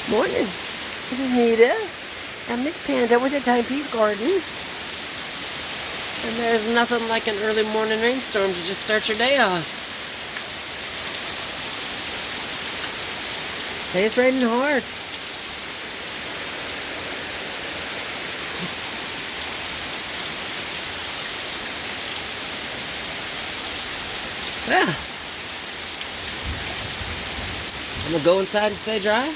Morning. This is Nita. I'm Miss Panda with the Timepiece Garden. And there's nothing like an early morning rainstorm to just start your day off. Say it's raining hard. Yeah. I'm gonna go inside and stay dry.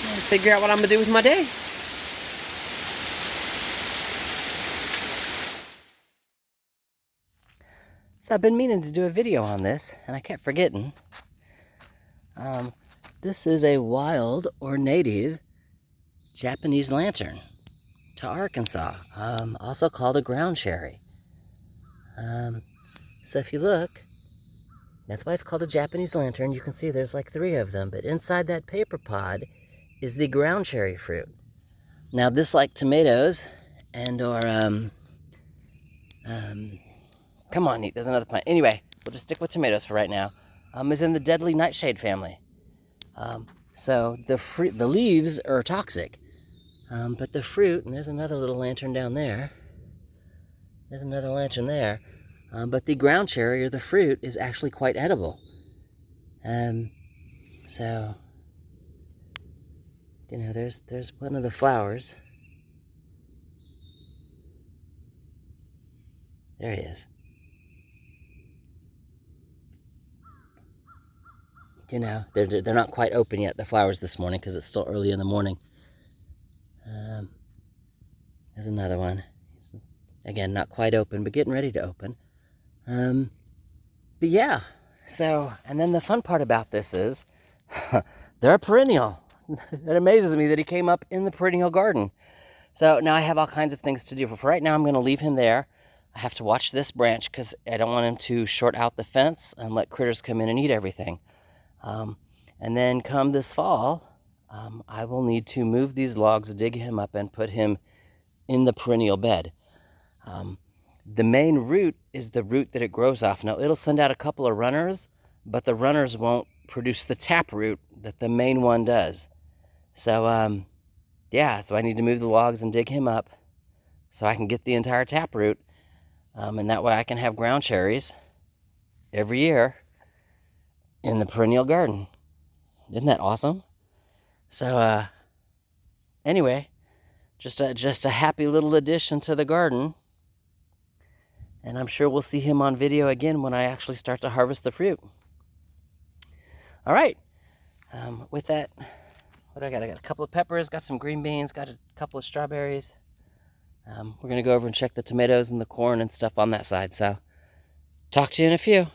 And figure out what I'm gonna do with my day. So I've been meaning to do a video on this, and I kept forgetting. This is a wild or native Japanese lantern to Arkansas, also called a ground cherry. So if you look, that's why it's called a Japanese lantern. You can see there's like 3 of them, but inside that paper pod is the ground cherry fruit. Now this, like tomatoes and or come on, Nate, there's another plant. Anyway, we'll just stick with tomatoes for right now. Is in the deadly nightshade family. So the leaves are toxic, but the fruit, and there's another little lantern down there. There's another lantern there. But the ground cherry, or the fruit, is actually quite edible. So, you know, there's one of the flowers. There he is. You know, they're not quite open yet, the flowers, this morning, because it's still early in the morning. There's another one. Again, not quite open, but getting ready to open. But yeah, so, and then the fun part about this is, they're a perennial. It amazes me that he came up in the perennial garden. So now I have all kinds of things to do. For right now, I'm going to leave him there. I have to watch this branch because I don't want him to short out the fence and let critters come in and eat everything. And then come this fall, I will need to move these logs, dig him up, and put him in the perennial bed. The main root is the root that it grows off. Now, it'll send out a couple of runners, but the runners won't produce the tap root that the main one does. So, yeah, so I need to move the logs and dig him up so I can get the entire tap root. And that way I can have ground cherries every year in the perennial garden. Isn't that awesome? So, anyway, just a happy little addition to the garden. And I'm sure we'll see him on video again when I actually start to harvest the fruit. All right. With that, what do I got? I got a couple of peppers, got some green beans, got a couple of strawberries. We're going to go over and check the tomatoes and the corn and stuff on that side. So, talk to you in a few.